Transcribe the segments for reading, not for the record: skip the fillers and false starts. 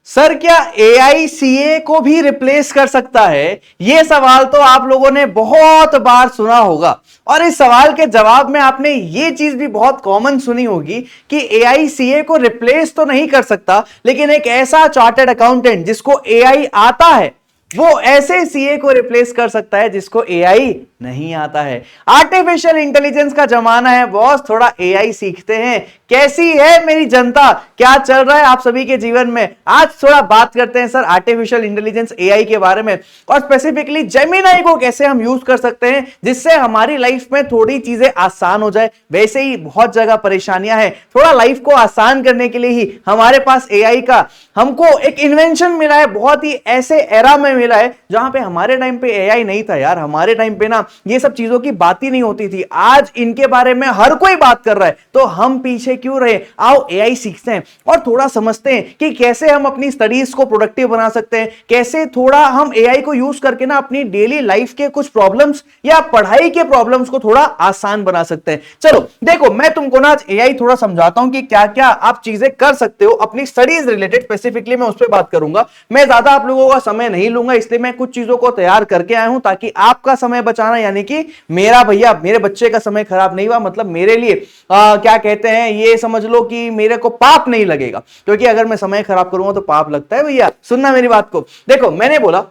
Sir क्या AI CA को भी रिप्लेस कर सकता है? यह सवाल तो आप लोगों ने बहुत बार सुना होगा और इस सवाल के जवाब में आपने यह चीज भी बहुत कॉमन सुनी होगी कि एआई सीए को रिप्लेस तो नहीं कर सकता, लेकिन एक ऐसा चार्टर्ड अकाउंटेंट जिसको एआई आता है वो ऐसे सीए को रिप्लेस कर सकता है जिसको एआई नहीं आता है। आर्टिफिशियल इंटेलिजेंस का जमाना है बॉस, थोड़ा एआई सीखते हैं। कैसी है मेरी जनता, क्या चल रहा है आप सभी के जीवन में? आज थोड़ा बात करते हैं सर आर्टिफिशियल इंटेलिजेंस एआई के बारे में, और स्पेसिफिकली जेमिनाई को कैसे हम यूज कर सकते हैं जिससे हमारी लाइफ में थोड़ी चीजें आसान हो जाए। वैसे ही बहुत जगह परेशानियां हैं, थोड़ा लाइफ को आसान करने के लिए ही हमारे पास एआई का हमको एक इन्वेंशन मिला है, बहुत ही ऐसे एरा में मिला है जहां पे हमारे टाइम पे एआई नहीं था यार। हमारे टाइम पे ना ये सब चीजों की बात ही नहीं होती थी। आज इनके बारे में हर कोई बात कर रहा है, तो हम पीछे क्यों रहे? आओ एआई सीखते हैं और थोड़ा समझते हैं कि कैसे हम अपनी स्टडीज को प्रोडक्टिव बना सकते हैं, कैसे थोड़ा हम एआई को यूज करके ना अपनी डेली लाइफ के कुछ प्रॉब्लम्स या पढ़ाई के प्रॉब्लम्स को थोड़ा आसान बना सकते हैं। चलो देखो, मैं तुमको ना आज एआई थोड़ा समझाता हूं कि क्या क्या आप चीजें कर सकते हो अपनी स्टडीज रिलेटेड। स्पेसिफिकली मैं उस पर बात करूंगा। मैं ज्यादा आप लोगों का समय नहीं लूंगा, इसलिए मैं कुछ चीजों को तैयार करके आया हूं ताकि आपका समय बचाना, यानी कि मेरा भैया मेरे बच्चे का समय खराब नहीं हुआ, मतलब मेरे लिए क्या कहते हैं, ये समझ लो कि मेरे को पाप नहीं लगेगा, क्योंकि अगर मैं समय खराब करूंगा तो पाप लगता है। भैया सुनना मेरी बात को। देखो मैंने बोला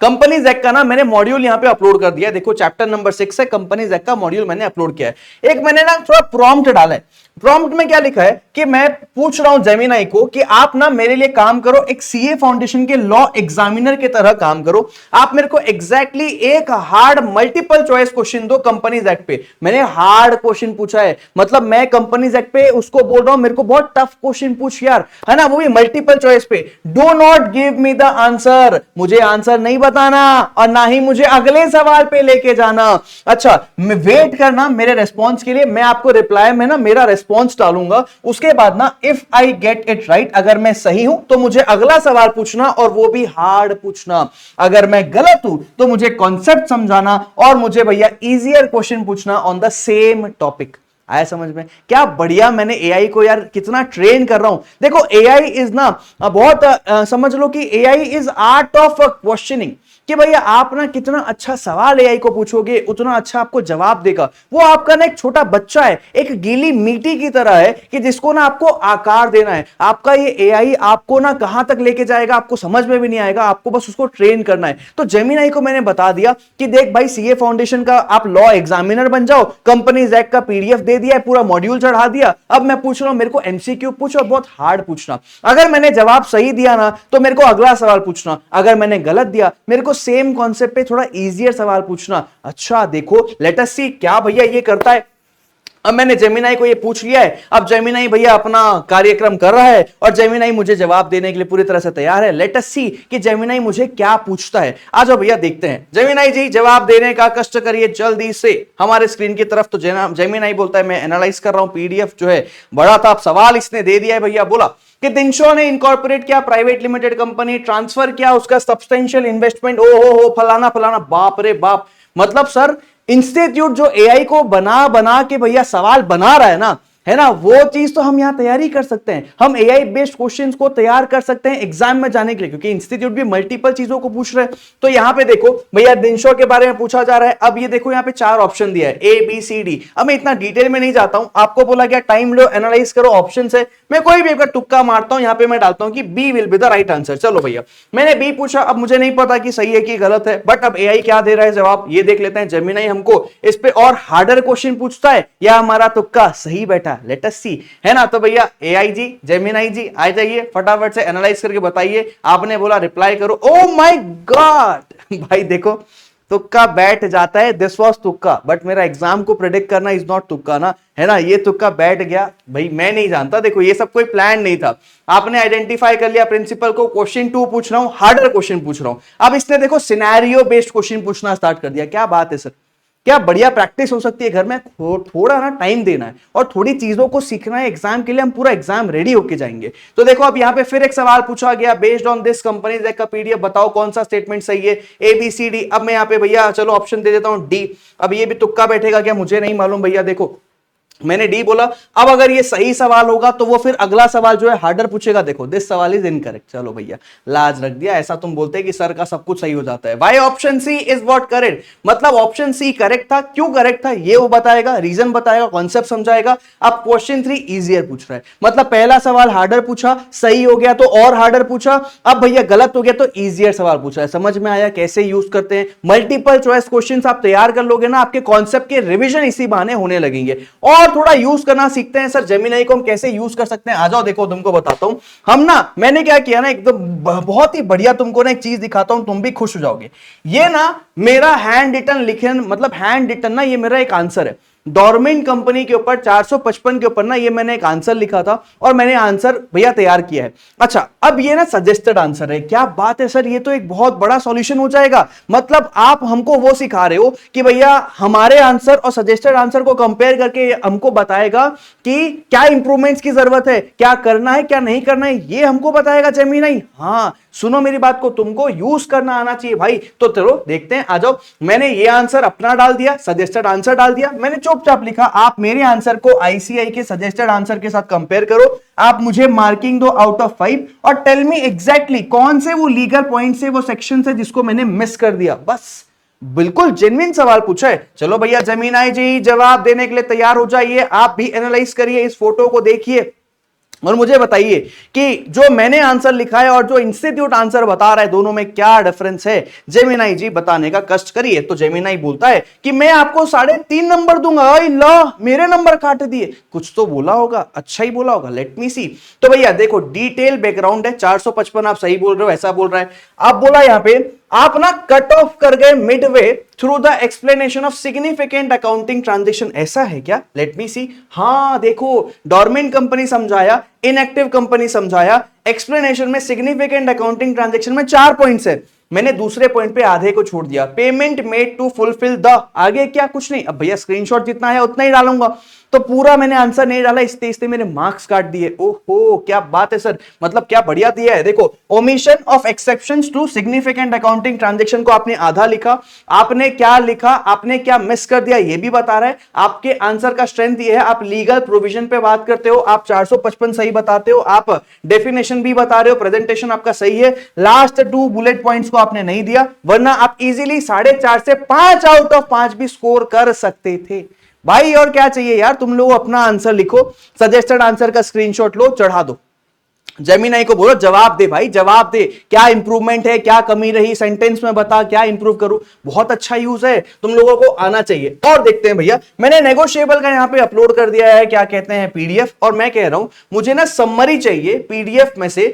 कंपनी जैक का ना मैंने मॉड्यूल यहां पे अपलोड कर दिया। देखो चैप्टर नंबर 6 है, कंपनी जैक का मॉड्यूल मैंने अपलोड किया है। एक मैंने ना थोड़ा प्रॉम्प्ट डाला है। प्रॉम्प्ट में क्या लिखा है कि मैं पूछ रहा हूं जेमिनाई को कि आप ना मेरे लिए काम करो, एक सीए फाउंडेशन के लॉ एग्जामिनर की तरह काम करो। आप मेरे को एग्जैक्टली एक हार्ड मल्टीपल चॉइस क्वेश्चन दो कंपनीज एक्ट पे। मैंने हार्ड क्वेश्चन पूछा है, मतलब मैं कंपनीज एक्ट पे उसको बोल रहा हूं मेरे को बहुत टफ क्वेश्चन पूछ यार, है ना, वो भी मल्टीपल चॉइस पे। Do not give me the answer, मुझे आंसर नहीं बताना और ना ही मुझे अगले सवाल पे लेके जाना। अच्छा, मैं वेट करना मेरे रेस्पॉन्स के लिए, मैं आपको रिप्लाई में ना मेरा रेस्पॉन्स डालूंगा। उसके बाद ना if I get it right, अगर मैं सही हूं तो मुझे अगला सवाल पूछना और वो भी हार्ड पूछना। अगर मैं गलत हूं तो मुझे कॉन्सेप्ट समझाना और मुझे भैया इजियर क्वेश्चन पूछना ऑन द सेम टॉपिक। आया समझ में? क्या बढ़िया मैंने एआई को यार कितना ट्रेन कर रहा हूं। देखो एआई इज ना बहुत समझ लो कि AI is art of questioning, कि भैया आप ना कितना अच्छा सवाल एआई को पूछोगे उतना अच्छा आपको जवाब देगा। वो आपका ना एक छोटा बच्चा है, एक गीली मिट्टी की तरह है कि जिसको ना आपको आकार देना है। आपका ये एआई आपको ना कहां तक लेके जाएगा आपको समझ में भी नहीं आएगा, आपको बस उसको ट्रेन करना है। तो जेमिनाई को मैंने बता दिया कि देख भाई सीए फाउंडेशन का आप लॉ एग्जामिनर बन जाओ, कंपनीज एक्ट का पीडीएफ दे दिया है, पूरा मॉड्यूल चढ़ा दिया। अब मैं पूछ रहा हूं मेरे को एमसीक्यू पूछो, बहुत हार्ड पूछना। अगर मैंने जवाब सही दिया ना तो मेरे को अगला सवाल पूछना, अगर मैंने गलत दिया मेरे को सेम कॉन्सेप्ट पे थोड़ा इजियर सवाल पूछना। अच्छा देखो लेट अस सी क्या भैया ये करता है। अब मैंने जेमिनाई को ये पूछ लिया है, अब जेमिनाई भैया अपना कार्यक्रम कर रहा है और जेमिनाई मुझे जवाब देने के लिए पूरी तरह से तैयार है। लेट अस सी कि जेमिनाई मुझे क्या पूछता है। आ जाओ भैया देखते हैं। जेमिनाई जी जवाब देने का कष्ट करिए जल्दी से हमारे स्क्रीन की तरफ। तो जेमिनाई बोलता है मैं एनालाइज कर रहा हूं, पीडीएफ जो है बड़ा था, अब सवाल इसने दे दिया है। भैया बोला कि दिनशो ने इनकॉर्पोरेट किया, प्राइवेट लिमिटेड कंपनी, ट्रांसफर किया, उसका सब्सटेंशियल इन्वेस्टमेंट ओ हो फलाना फलाना। बाप रे बाप, मतलब सर इंस्टीट्यूट जो एआई को बना बना के भैया सवाल बना रहा है ना, है ना, वो चीज तो हम यहां तैयारी कर सकते हैं। हम एआई बेस्ड क्वेश्चंस को तैयार कर सकते हैं एग्जाम में जाने के लिए, क्योंकि इंस्टीट्यूट भी मल्टीपल चीजों को पूछ रहे हैं। तो यहां पे देखो भैया दिनशो के बारे में पूछा जा रहा है। अब ये देखो यहां पे 4 ऑप्शन दिया है, ए बी सी डी। अब मैं इतना डिटेल में नहीं जाता हूं, आपको बोला गया टाइम लो एनालाइज करो ऑप्शन से। मैं कोई भी अगर तुक्का मारता हूं, यहां पे मैं डालता हूं कि B will be the right answer. चलो भैया मैंने बी पूछा, अब मुझे नहीं पता कि सही है कि गलत है, बट अब एआई क्या दे रहा है जवाब ये देख लेते हैं। जेमिनाई हमको इस पे और हार्डर क्वेश्चन पूछता है या हमारा तुक्का सही बैठा, लेट अस सी, है ना। तो भैया एआई जी जेमिनाई जी आ जाइए, फटाफट से एनालाइज करके बताइए। आपने बोला रिप्लाई करो। ओ माय गॉड भाई देखो तुक्का बैठ जाता है, दिस वाज तुक्का, बट मेरा एग्जाम को प्रेडिक्ट करना इज नॉट तुक्का ना, है ना। ये तुक्का बैठ गया भाई, मैं नहीं जानता। देखो ये सब कोई प्लान नहीं था, आपने आइडेंटिफाई कर लिया प्रिंसिपल को। क्वेश्चन 2 पूछ रहा हूं, हार्डर क्वेश्चन पूछ रहा हूं। अब इसने देखो सिनेरियो बेस्ड क्वेश्चन पूछना स्टार्ट कर दिया। क्या बात है सर, क्या बढ़िया प्रैक्टिस हो सकती है घर में। थोड़ा ना टाइम देना है और थोड़ी चीजों को सीखना है, एग्जाम के लिए हम पूरा एग्जाम रेडी होके जाएंगे। तो देखो अब यहां पे फिर एक सवाल पूछा गया, बेस्ड ऑन दिस कंपनी का पीडीएफ बताओ कौन सा स्टेटमेंट सही है, ए बी सी डी। अब मैं यहां पे भैया चलो ऑप्शन दे देता हूं डी। अब ये भी तुक्का बैठेगा क्या मुझे नहीं मालूम भैया। देखो मैंने डी बोला। अब अगर ये सही सवाल होगा तो वो फिर अगला सवाल जो है हार्डर पूछेगा। देखो दिस सवाल इज इनकरेक्ट। चलो भैया लाज रख दिया। ऐसा तुम बोलते हैं कि सर का सब कुछ सही हो जाता है। Why option C is what correct, मतलब ऑप्शन सी करेक्ट था। क्यों करेक्ट था ये वो बताएगा, रीजन बताएगा, कॉन्सेप्ट समझाएगा। अब क्वेश्चन 3 इजियर पूछ रहा है, मतलब पहला सवाल हार्डर पूछा, सही हो गया तो और हार्डर पूछा। अब भैया गलत हो गया तो इजियर सवाल पूछा है। समझ में आया कैसे यूज करते हैं? मल्टीपल चॉइस क्वेश्चन आप तैयार कर लोगे ना, आपके कॉन्सेप्ट के रिविजन इसी बहाने होने लगेंगे। और थोड़ा यूज करना सीखते हैं। सर जेमिनी को हम कैसे यूज कर सकते हैं? आ जाओ देखो तुमको बताता हूं। हम ना मैंने क्या किया ना, एकदम बहुत ही बढ़िया तुमको ना एक चीज दिखाता हूं, तुम भी खुश हो जाओगे। ये ना मेरा हैंड रिटन लिखे, मतलब हैंड रिटन ना ये मेरा एक आंसर है। डॉर्मेंट कंपनी के ऊपर 455 के ऊपर ना ये मैंने एक आंसर लिखा था और मैंने आंसर भैया तैयार किया है। अच्छा अब ये ना सजेस्टेड आंसर है। क्या बात है सर, ये तो एक बहुत बड़ा सॉल्यूशन हो जाएगा। मतलब आप हमको वो सिखा रहे हो कि भैया हमारे आंसर और सजेस्टेड आंसर को कंपेयर करके हमको बताएगा कि क्या इंप्रूवमेंट्स की जरूरत है, क्या करना है क्या नहीं करना है, ये हमको बताएगा जेमिनी। हाँ सुनो मेरी बात को, तुमको यूज करना आना चाहिए भाई। तो चलो देखते हैं, आ जाओ। मैंने ये आंसर अपना डाल दिया, सजेस्टेड आंसर डाल दिया, मैंने चुपचाप लिखा आप मेरे आंसर को आईसीआई के सजेस्टेड आंसर के साथ कंपेयर करो। आप मुझे मार्किंग दो आउट ऑफ 5 और टेल मी एग्जैक्टली कौन से वो लीगल पॉइंट से वो सेक्शन से जिसको मैंने मिस कर दिया। बस बिल्कुल जेन्युइन सवाल पूछा है। चलो भैया जेमिनी जी जवाब देने के लिए तैयार हो जाइए। आप भी एनालाइज करिए, इस फोटो को देखिए और मुझे बताइए कि जो मैंने आंसर लिखा है और जो इंस्टीट्यूट आंसर बता रहा है दोनों में क्या डिफरेंस है। जेमिनी जी बताने का कष्ट करिए। तो जेमिनी बोलता है कि मैं आपको 3.5 नंबर दूंगा। मेरे नंबर काट दिए, कुछ तो बोला होगा, अच्छा ही बोला होगा, लेट मी सी। तो भैया देखो डिटेल बैकग्राउंड है, 455 आप सही बोल रहे हो, ऐसा बोल रहा है। आप बोला यहां पे आप ना कट ऑफ कर गए Midway through the explanation of significant accounting transaction. ऐसा है क्या? लेट मी सी। हाँ देखो डॉर्मेंट कंपनी समझाया, इनएक्टिव कंपनी समझाया, एक्सप्लेनेशन में सिग्निफिकेंट अकाउंटिंग ट्रांजेक्शन में 4 पॉइंट्स है। मैंने दूसरे पॉइंट पे आधे को छोड़ दिया। Payment made to fulfil the, आगे क्या कुछ नहीं। अब भैया स्क्रीनशॉट जितना है उतना ही डालूंगा, तो पूरा मैंने आंसर नहीं डाला, इससे मेरे मार्क्स काट दिए। ओहो क्या बात है सर, मतलब क्या बढ़िया दिया है। देखो omission of exceptions to significant accounting transaction को आपने आधा लिखा, आपने क्या लिखा, आपने क्या मिस कर दिया ये भी बता रहा है। आपके आंसर का स्ट्रेंथ ये है, आप लीगल प्रोविजन पे बात करते हो, आप 455 सही बताते हो, आप डेफिनेशन भी बता रहे हो, प्रेजेंटेशन आपका सही है। लास्ट 2 बुलेट पॉइंट्स को आपने नहीं दिया, वरना आप इजीली 4.5 से 5 आउट ऑफ 5 भी स्कोर कर सकते थे भाई। और क्या चाहिए यार, तुम लोग अपना आंसर लिखो, सजेस्टेड आंसर का स्क्रीनशॉट लो, चढ़ा दो। जेमिनी को बोलो जवाब दे भाई, जवाब दे, क्या इंप्रूवमेंट है, क्या कमी रही, सेंटेंस में बता क्या इंप्रूव करूं। बहुत अच्छा यूज है, तुम लोगों को आना चाहिए। और देखते हैं भैया, मैंने नेगोशिएबल का यहां पे अपलोड कर दिया है, क्या कहते हैं पीडीएफ। और मैं कह रहा हूं मुझे ना समरी चाहिए पीडीएफ में से।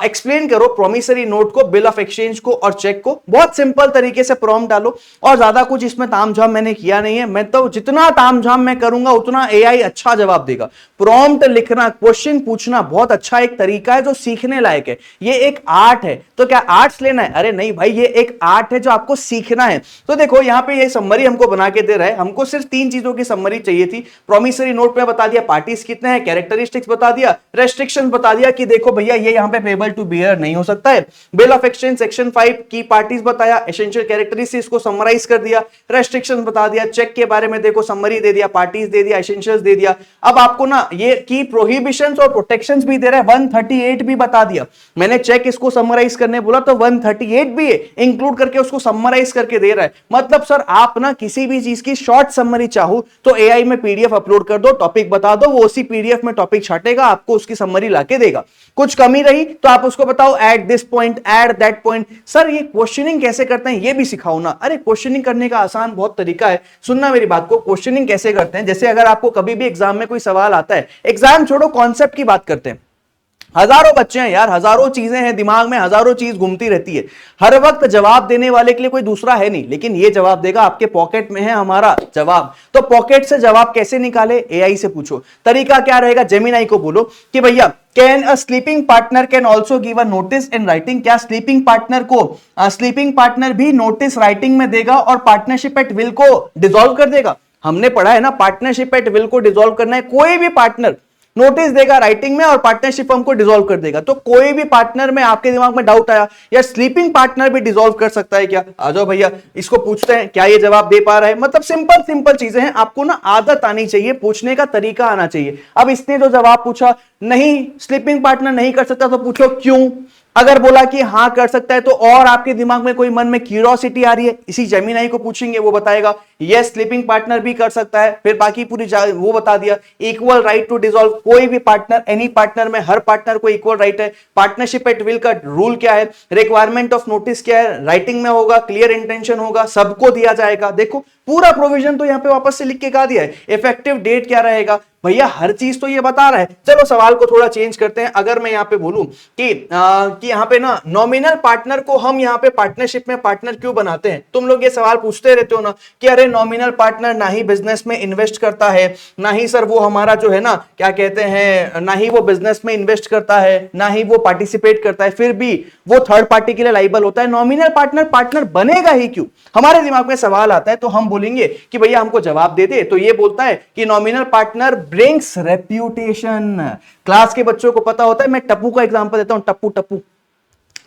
एक्सप्लेन करो प्रोमिसरी नोट को, बिल ऑफ एक्सचेंज को और चेक को। बहुत सिंपल तरीके से प्रॉम्प्ट डालो, और ज्यादा कुछ इसमें तामझाम मैंने किया नहीं है। मैं तो जितना तामझाम मैं करूंगा उतना एआई अच्छा जवाब देगा। प्रॉम्प्ट लिखना, क्वेश्चन पूछना बहुत अच्छा एक तरीका है जो सीखने लायक है। ये एक आर्ट है, तो क्या आर्ट्स लेना है? अरे नहीं भाई, ये एक आर्ट है जो आपको सीखना है। तो देखो यहां पे ये समरी हमको बना के दे रहा है। हमको सिर्फ 3 चीजों की समरी चाहिए थी। प्रोमिसरी नोट में बता दिया पार्टीज कितने हैं, कैरेक्टरिस्टिक्स बता दिया, रेस्ट्रिक्शंस बता दिया कि देखो भैया ये यहां पे पेबल टू बियर नहीं हो सकता है। बिल ऑफ एक्सचेंज सेक्शन 5 की पार्टीज बताया, एसेंशियल कैरेक्टरिस्टिक्स को समराइज कर दिया, रेस्ट्रिक्शंस बता दिया, चेक के बारे में देखो समरी दे दिया, पार्टीज दे दिया, एसेंशियल्स दे दिया। अब आपको ना ये की प्रोहिबिशंस और प्रोटेक्शंस भी दे रहा है, 138 भी बता दिया। मैंने चेक इसको समराइज करने बोला तो 138 भी है, इंक्लूड करके उसको समराइज करके दे रहा है। मतलब सर आप ना किसी भी चीज की शॉर्ट समरी चाहो तो एआई में पीडीएफ अपलोड कर दो, टॉपिक बता दो, वो उसी पीडीएफ में टॉपिक छाटेगा, आपको उसकी समरी लाके देगा। कुछ कमी रही तो आप उसको बताओ add this point, add that point. Sir ये क्वेश्चनिंग कैसे करते हैं ये भी सिखाओ ना। अरे क्वेश्चनिंग करने का आसान बहुत तरीका है, सुनना मेरी बात को। क्वेश्चनिंग कैसे करते हैं, जैसे अगर आपको कभी भी एग्जाम में कोई सवाल आता है, एग्जाम छोड़ो कॉन्सेप्ट की बात करते हैं। हजारों बच्चे हैं यार, हजारों चीजें हैं दिमाग में, हजारों चीज घूमती रहती है। हर वक्त जवाब देने वाले के लिए कोई दूसरा है नहीं, लेकिन ये जवाब देगा, आपके पॉकेट में है हमारा जवाब। तो पॉकेट से जवाब कैसे निकाले, एआई से पूछो। तरीका क्या रहेगा, जेमिनी को बोलो कि भैया can a sleeping partner can also give a notice in writing. क्या स्लीपिंग पार्टनर को स्लीपिंग पार्टनर भी नोटिस राइटिंग में देगा और पार्टनरशिप एट विल को डिसॉल्व कर देगा? हमने पढ़ा है ना, पार्टनरशिप एट विल को डिसॉल्व करना है। कोई भी पार्टनर नोटिस देगा राइटिंग में और पार्टनरशिप फर्म को डिसॉल्व कर देगा। तो कोई भी पार्टनर में आपके दिमाग में डाउट आया या स्लीपिंग पार्टनर भी डिसॉल्व कर सकता है क्या, आ जाओ भैया इसको पूछते हैं, क्या ये जवाब दे पा रहा है। मतलब सिंपल सिंपल चीजें हैं, आपको ना आदत आनी चाहिए, पूछने का तरीका आना चाहिए। अब इसने जो जवाब पूछा नहीं स्लीपिंग पार्टनर नहीं कर सकता, तो पूछो क्यों। अगर बोला कि हाँ कर सकता है, तो और आपके दिमाग में कोई मन में क्यूरियोसिटी आ रही है, इसी जेमिनी को पूछेंगे, वो बताएगा यस स्लीपिंग पार्टनर भी कर सकता है। फिर बाकी पूरी वो बता दिया इक्वल राइट टू डिसॉल्व, कोई भी पार्टनर एनी पार्टनर में हर पार्टनर को इक्वल राइट है। पार्टनरशिप एट विल का रूल क्या है, रिक्वायरमेंट ऑफ नोटिस क्या है, राइटिंग में होगा, क्लियर इंटेंशन होगा, सबको दिया जाएगा। देखो पूरा प्रोविजन तो यहां पे वापस से लिख के कहा दिया है। इफेक्टिव डेट क्या रहेगा, भैया हर चीज तो ये बता रहा है। चलो सवाल को थोड़ा चेंज करते हैं। अगर मैं यहां पे बोलूं कि यहां पे ना नॉमिनल पार्टनर को हम यहां पे पार्टनरशिप में पार्टनर क्यों बनाते हैं, तुम लोग ये सवाल पूछते रहते हो ना कि अरे नॉमिनल पार्टनर ना ही बिजनेस में इन्वेस्ट करता है, ना ही सर वो हमारा जो है ना क्या कहते हैं, ना ही वो बिजनेस में इन्वेस्ट करता है, ना ही वो पार्टिसिपेट करता है, फिर भी वो थर्ड पार्टी के लिए लाइबल होता है। नॉमिनल पार्टनर पार्टनर बनेगा ही क्यों, हमारे दिमाग में सवाल आता है। तो हम बोलेंगे कि भैया हमको जवाब दे दे। तो ये बोलता है कि nominal partner brings reputation. Class के बच्चों को पता होता है, मैं टप्पू का एग्जांपल देता हूं। टप्पू टप्पू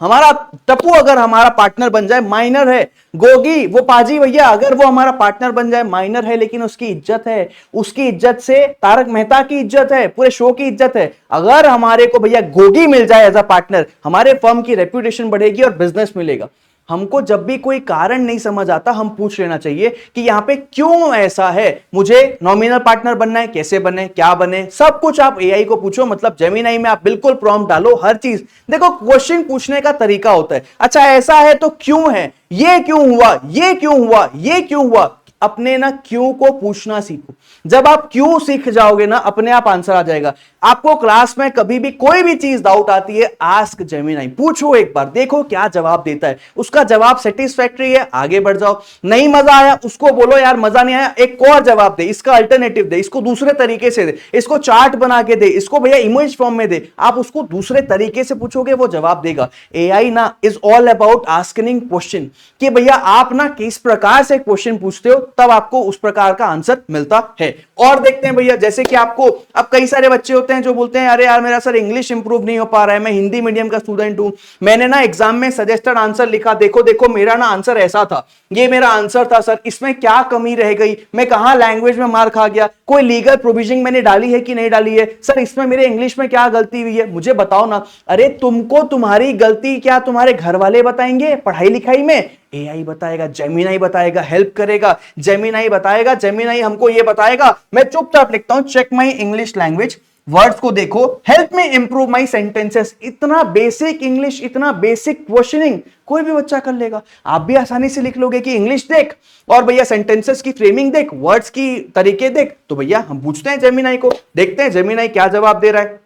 हमारा टप्पू अगर हमारा पार्टनर बन जाए, माइनर है। गोगी वो पाजी भैया अगर वो हमारा पार्टनर बन जाए, माइनर है लेकिन उसकी इज्जत है, उसकी इज्जत से तारक मेहता की इज्जत है, पूरे शो की इज्जत है। अगर हमारे को भैया गोगी मिल जाए एज अ पार्टनर, हमारे फर्म की रेप्यूटेशन बढ़ेगी और बिजनेस मिलेगा। हमको जब भी कोई कारण नहीं समझ आता, हम पूछ लेना चाहिए कि यहां पे क्यों ऐसा है, मुझे नॉमिनल पार्टनर बनना है, कैसे बने, क्या बने, सब कुछ आप एआई को पूछो। मतलब जेमिनी में आप बिल्कुल प्रॉम्प्ट डालो, हर चीज देखो। क्वेश्चन पूछने का तरीका होता है, अच्छा ऐसा है तो क्यों है, ये क्यों हुआ, ये क्यों हुआ, ये क्यों हुआ। अपने ना क्यों को पूछना सीखो। जब आप क्यों सीख जाओगे ना, अपने आप आंसर आ जाएगा। आपको क्लास में कभी भी कोई भी चीज डाउट आती है, आस्क जेमिनी, पूछो एक बार, देखो क्या जवाब देता है। उसका जवाब सेटिस्फैक्टरी है, आगे बढ़ जाओ। नहीं मजा आया, उसको बोलो यार मजा नहीं आया, एक और जवाब दे, इसका अल्टरनेटिव दे, इसको दूसरे तरीके से दे, इसको चार्ट बना के दे, इसको भैया इमेज फॉर्म में दे। आप उसको दूसरे तरीके से पूछोगे, वो जवाब देगा। एआई ना is all about asking question, कि भैया आप ना किस प्रकार से क्वेश्चन पूछते हो, तब आपको उस प्रकार का आंसर मिलता है। और देखते हैं भैया, जैसे कि आपको अब कई सारे बच्चे होते हैं जो बोलते हैं अरे यार मेरा सर इंग्लिश इंप्रूव नहीं हो पा रहा है, मैं हिंदी मीडियम का स्टूडेंट हूं, मैंने ना एग्जाम में सजेस्टेड आंसर लिखा, देखो देखो मेरा ना आंसर ऐसा था, ये मेरा आंसर था सर, इसमें क्या कमी रह गई, मैं कहां लैंग्वेज में मार खा गया, कोई लीगल प्रोविजन मैंने डाली है कि नहीं डाली है, सर इसमें मेरे इंग्लिश में क्या गलती हुई है, मुझे बताओ ना। अरे तुमको तुम्हारी गलती क्या तुम्हारे घर वाले बताएंगे पढ़ाई लिखाई में, एआई बताएगा, जेमिनी बताएगा, हेल्प करेगा, जेमिनी बताएगा, जेमिनी हमको ये बताएगा। मैं चुपचाप लिखता हूं check my English language, words को देखो, help me improve my sentences. इतना बेसिक इंग्लिश, इतना बेसिक क्वेश्चनिंग कोई भी बच्चा कर लेगा। आप भी आसानी से लिख लोगे कि इंग्लिश देख और भैया सेंटेंसेस की फ्रेमिंग देख, वर्ड्स की तरीके देख। तो भैया हम पूछते हैं जेमिनी को, देखते हैं जेमिनी क्या जवाब दे रहा है।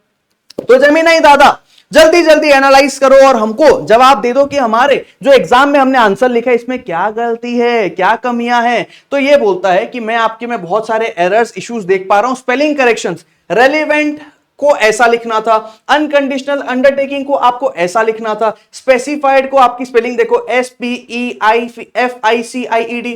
तो जेमिनी दादा जल्दी जल्दी एनालाइज करो और हमको जवाब दे दो कि हमारे जो एग्जाम में हमने आंसर लिखा है इसमें क्या गलती है, क्या कमियां हैं। तो ये बोलता है कि मैं आपके में बहुत सारे एरर्स इश्यूज देख पा रहा हूं। स्पेलिंग करेक्शंस, रेलेवेंट को ऐसा लिखना था, अनकंडीशनल अंडरटेकिंग को आपको ऐसा लिखना था, स्पेसिफाइड को आपकी स्पेलिंग देखो SPEIFICIED,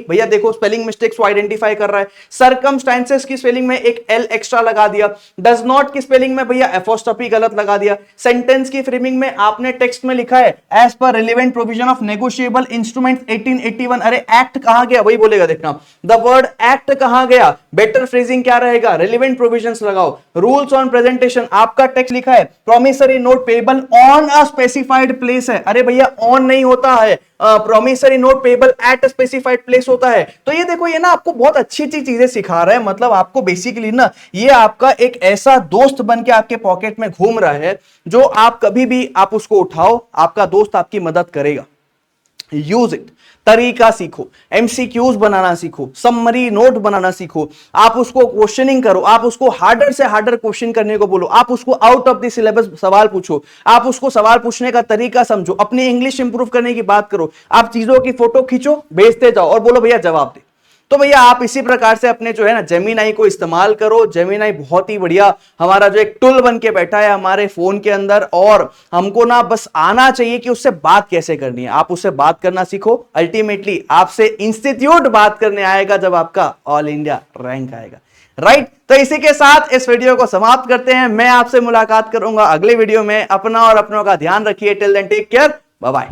भैया देखो स्पेलिंग मिस्टेक्स को आइडेंटिफाई कर रहा है। सर्कमस्टेंसेस की स्पेलिंग में एक एल एक्स्ट्रा लगा दिया, डज नॉट की स्पेलिंग में भैया एपोस्ट्रोफी गलत लगा दिया। सेंटेंस की फ्रेमिंग में आपने टेक्स्ट में लिखा है as per relevant provision of negotiable instrument 1881, अरे एक्ट कहां गया, वही बोलेगा देखना, द वर्ड एक्ट कहां गया। बेटर फ्रेजिंग क्या रहेगा, रिलेवेंट प्रोविजंस लगाओ। रूल्स ऑन प्रेजेंटेशन, आपका टेक्स्ट लिखा है promissory note payable on a specified place है, अरे भैया ऑन नहीं होता है, promissory note payable eight specified place होता है। तो ये देखो, ये ना आपको बहुत अच्छी अच्छी चीजें सिखा रहा है। मतलब आपको बेसिकली ना ये आपका एक ऐसा दोस्त बन के आपके पॉकेट में घूम रहा है जो आप कभी भी आप उसको उठाओ, आपका दोस्त आपकी मदद करेगा। यूज इट, तरीका सीखो, एमसीक्यूज बनाना सीखो, समरी नोट बनाना सीखो, आप उसको क्वेश्चनिंग करो, आप उसको हार्डर से हार्डर क्वेश्चन करने को बोलो, आप उसको आउट ऑफ द सिलेबस सवाल पूछो, आप उसको सवाल पूछने का तरीका समझो, अपनी इंग्लिश इंप्रूव करने की बात करो, आप चीजों की फोटो खींचो, भेजते जाओ और बोलो भैया जवाब दे। तो भैया आप इसी प्रकार से अपने जो है ना जेमिनी को इस्तेमाल करो। जेमिनी बहुत ही बढ़िया हमारा जो एक टूल बन के बैठा है हमारे फोन के अंदर, और हमको ना बस आना चाहिए कि उससे बात कैसे करनी है। आप उससे बात करना सीखो, अल्टीमेटली आपसे इंस्टीट्यूट बात करने आएगा जब आपका ऑल इंडिया रैंक आएगा। राइट। तो इसी के साथ इस वीडियो को समाप्त करते हैं। मैं आपसे मुलाकात करूंगा अगले वीडियो में। अपना और अपनों का ध्यान रखिए। Till then take care, bye bye.